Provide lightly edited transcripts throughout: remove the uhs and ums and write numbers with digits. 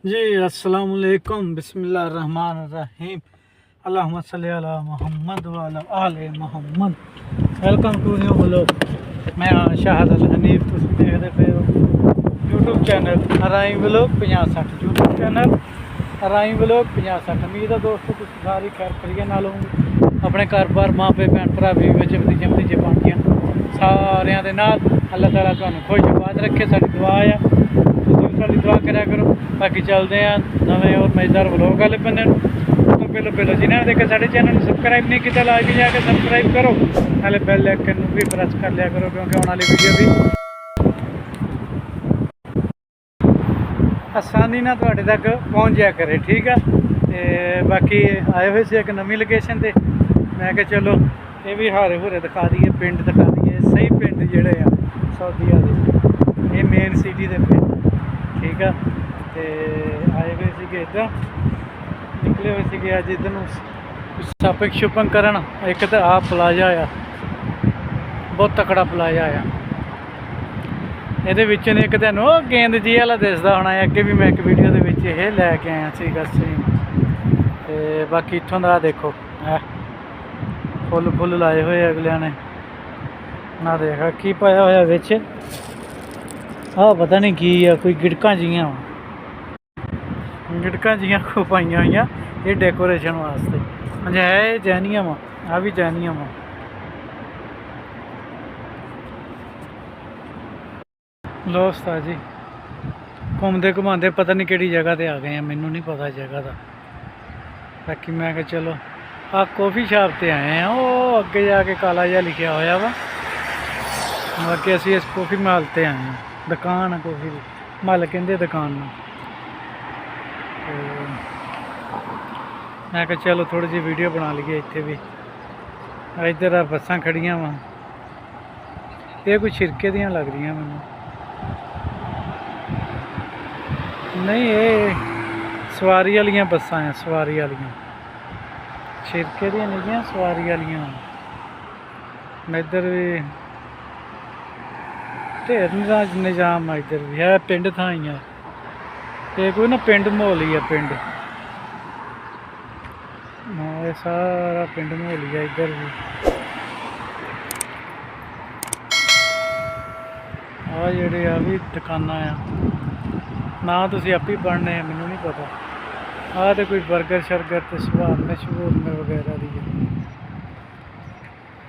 जी अस्सलाम वालेकुम बिस्मिल्लाहिर्रहमानिर्रहीम अल्लाहुम्मा सल्ली अला मोहम्मद व अला आले Muhammad. Welcome to new vlog. मैं शाहद अल हनीफ, तुम देखते पे हो YouTube channel Arai vlog 50-60 YouTube channel Arai vlog 50-60। उम्मीद है दोस्तों तुम सारी खैर करिए नालों अपने घर बार माँ पे भैन भरा भी भतीजे भतीजे पार्टियां सारिਆਂ ਦੇ ਨਾਲ अल्लाह ताला ਤੁਹਾਨੂੰ खुश आबाद रखे। साड़ी दुआ है साड़ी दुआ करा करो। बाकी चलते हैं नवे और मजेदार व्लॉग वाले बने। तो पहले जिन्हें देखा साढ़े चैनल सबसक्राइब नहीं किया लाइक भी जाके सबसक्राइब करो, नाले बेल आइकन भी प्रेस कर लिया करो क्योंकि आने वाली वीडियो भी आसानी ना तुहाडे तक पहुँच जाया करे। ठीक है तो बाकी आए हुए से एक नवी लोकेशन से मैं क्या चलो ये भी हारे हुरे दिखा दिए, पिंड दिखा दिए सही पिंड जोड़े आ सऊदीया के ये मेन सिटी के पिंड। ठीक है तो आए हुए थे इधर निकले हुए थे अज इधर शॉपिंग शूपिंग करन। एक तो आ प्लाजा आ बहुत तकड़ा प्लाजा आ ये एक तेन गेंद जी वाला दिसदा होना है। अगे भी मैं एक वीडियो के ये लैके आया सीन। तो बाकी इतों का देखो फुल फुल लाए हुए अगलिया ने ना देखा की पाया होया बिच पता नहीं की है कोई गिड़क जियां को पाई हुई ये डेकोरेशन वास्ते। अच्छा है ये जैनियम आ भी जैनियम लो उस्ताद जी घूमते घुमाते पता नहीं किहड़ी जगह ते आ गए हैं, मैनू नहीं पता जगह का। बाकी मैं क्या चलो आ कॉफ़ी शॉप ते आए हैं वो अगे जाके काला जिहा लिखा होया वा। बाकी असी इस कॉफ़ी महल ते आए हैं, दुकान है कॉफ़ी की महल कहते दुकान में। तो मैं क्या चलो थोड़ी जी वीडियो बना लीए इत्थे भी। इधर बसां खड़ियां वा ये कोई छिरके दियां लग रही मैनू, नहीं ये सवारी वाली बसां हैं, सवारी वाली छिरके दियां नहीं सवारी वालियां। इधर भी ढेर निजाम है, इधर भी है पिंड थां ही है ये कोई ना पिंड माहौल ही है पिंड। हाँ सारा पिंड माहौल ही है इधर भी। आ जेह्ड़े आ भी दुकानां आ ना तुसीं आपे ही पढ़ने मैनू नहीं पता। आ तो कोई बर्गर शर्गर तो सुहारने शहूरने वगैरह दी है।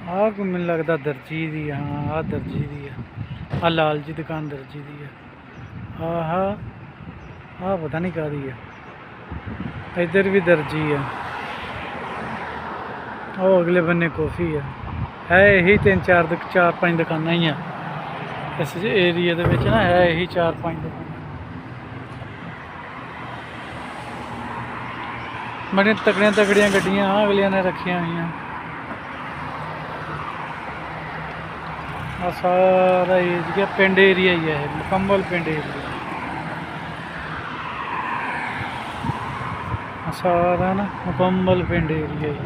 आ कोई मैनू लगता दर्जी दी। हाँ आ दर्जी दी है, आ लाल जी दुकान दर्जी दी है। हाँ पता नहीं काहदी है। इधर भी दर्जी है, वो अगले बन्ने कॉफ़ी है यही 3-4-5 दुकाना ही है इस एरिए के ना, है यही 4-5 दुकान। बड़िया तगड़िया गड्डियां अगलिया ने रखिया हुई। सारा एरिया पिंड एरिया ही है, मुकम्मल पिंड एरिया सारा ना मुकम्मल पिंड एरिया ही।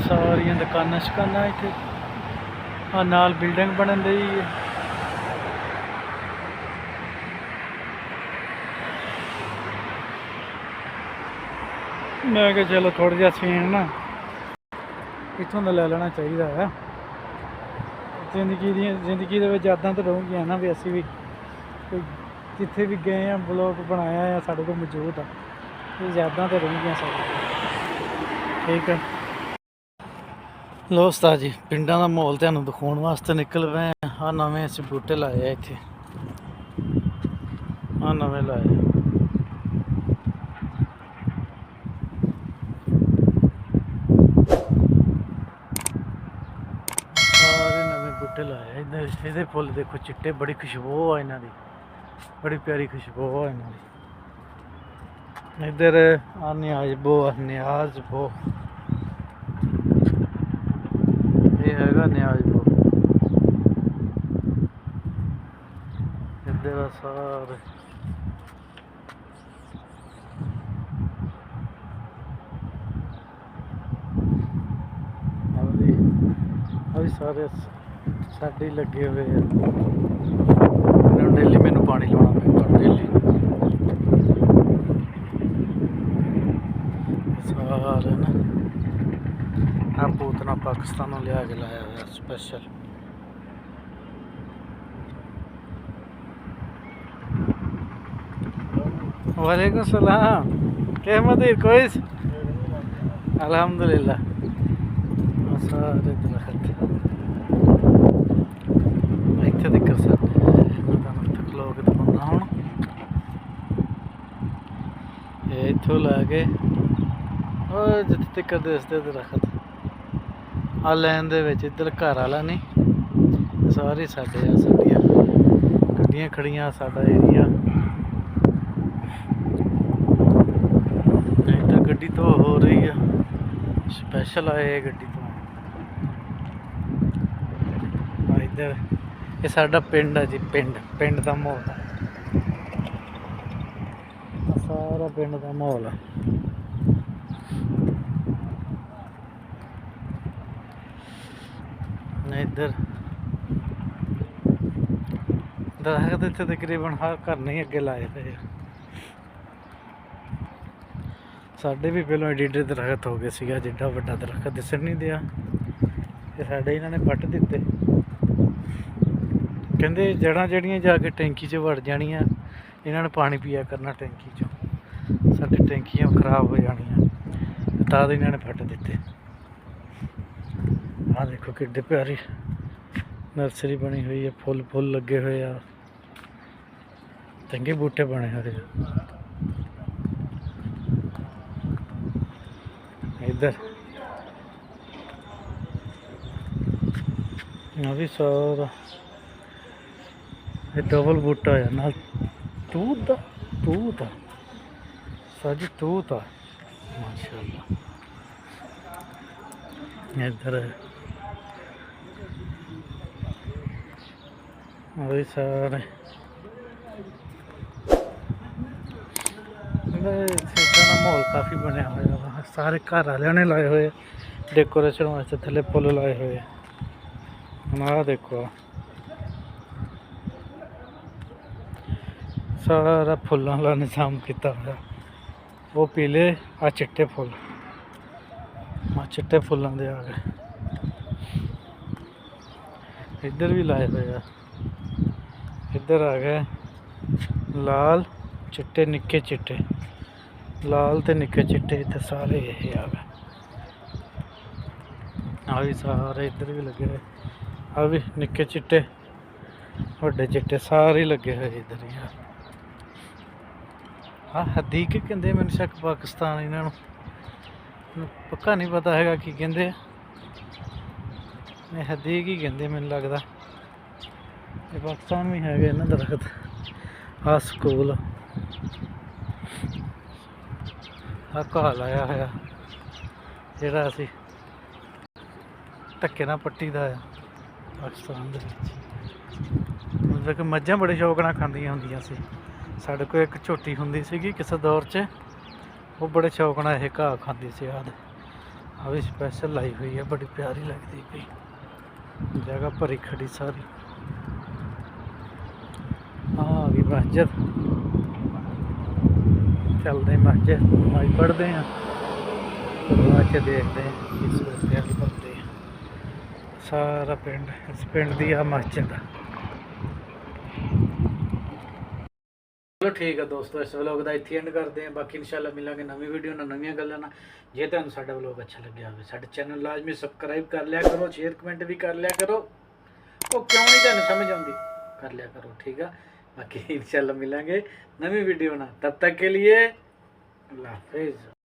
सारिया दुकाना शकाना इतने नाल बिल्डिंग बनन दी है। मैं क्या चलो थोड़ा जिहा सीन ना इतों का लै लेना चाहिए है। जिंदगी यादां तो रहूँगियां ना भी असी भी कोई जिथे भी गए हैं ब्लॉग बनाया है साढ़े को मौजूद है, ये यादां तो रहूँगियां साढ़े। ठीक है लो उस्ताद जी पिंडां दा माहौल तुहानूं दिखाउण वास्ते निकल पए आ। नवें असीं बूटे लाए आ इत्थे, आ नवें लाए बूटे लाए इधर। ये फुल देखो चिट्टे, बड़ी खुशबू है इन्हां दी, बड़ी प्यारी खुशबू है इन्हां दी। इधर आ न्याज बो ये हैगा न्याज बो। इधर सारे अभी सारे साढ़े लगे हुए हैं। डेली मैनू पानी लाना पैंदा डेली। पाकिस्तानों लिया के लाया हुआ स्पेशल। वालेकुम सलाम, क्या मदीर कोई अल्हम्दुलिल्लाह। सारे दरख्त इत्थे दिक्कर खलो के दिखाना हुण इत्थों लैके जित्थे तक दिसदे दरख्त आ लैन दे विच इधर घर वाला नहीं सारी साढ़े साडियां गड्डियां खड़ियां साडा एरिया इधर गड्डी तो हो रही है स्पेशल आए गड्डी तो इधर ये साडा पिंड है जी पिंड पिंड का माहौल है सारा पिंड का माहौल है। इधर दरख्त इत्थे तकरीबन हर घर नहीं अगे लाए थे साढ़े भी पहलों एडे एडे दरख्त हो गए सीगा जिड्डा वड्डा दरख्त दिसन नहीं दिया ते साढ़े इन्होंने पट दिते कहंदे जड़ां जड़ियां जाके टैंकी च वड़ जानियां इन्होंने पानी पिया करना टैंकी चों साडी टैंकियां खराब हो जानियां तां इन्होंने पट दिते। हाँ देखो किड्डे प्यारी नर्सरी बनी हुई है फुल फुल लगे हुए आ चंगे बूटे बने हुए इधर भी सारा डबल बूटा है ना तूत साजी तूत आ माशाल्लाह। इधर अभी सारे माहौल काफ़ी बनया हुआ सारे घर वाले ने लाए हुए डेकोरेशन वास्ते थले फुल लाए हुए आ देखो सारा फुलों का निजाम किया हुआ वो पीले आ चिट्टे फुल आ चिट्टे फुलों दे आ गए इधर भी लाए हुए आ इधर आ गए लाल चिट्टे निक्के चिट्टे लाल ते निक्के चिट्टे इतने सारे ये आ गए आ भी सारे इधर भी लगे हुए आ भी निक्के चिट्टे बड़े चिट्टे सारे लगे हुए इधर यार। हाँ हदीक कहते मैंने शक पाकिस्तान इन्हों पक्का नहीं पता है कि कहते हदीक ही कहते मैंने लगता ये पाकिस्तान भी है ना दरख्त आ स्कूल आ घा लाया होया जिहड़ा असी धक्के नाल पट्टी दा है पाकिस्तान दे विच मतलब कि मझां बड़े शौक नाल खांदियां हुंदियां सी साढ़े कोल एक झोटी हुंदी सीगी किसी दौर च वो बड़े शौक नाल यह घा खांदी सी आ भी स्पैशल लाई हुई है बड़ी प्यारी लगती पई जगह भरी खड़ी सारी। हाँ भी मस्जिद चलते मस्जिद नमाज पढ़ते हैं बाद देखते हैं किस बनते हैं सारा पिंड इस पिंड की आ मस्जिद। चलो ठीक है दोस्तों इस व्लॉग का इत्थे एंड करते हैं बाकी इंशाल्लाह मिलांगे नवी वीडियो ना नवीं गल्लां ना जे तुहानूं साडा व्लॉग अच्छा लग्या होवे साडे चैनल लाजमी सबसक्राइब कर लिया करो शेयर कमेंट भी कर लिया करो वो क्यों नहीं तुहानूं समझ आउंदी कर लिया करो ठीक है। बाकी इंशाल्लाह मिलांगे नवी वीडियो ना तब तक के लिए अल्लाह हाफिज़।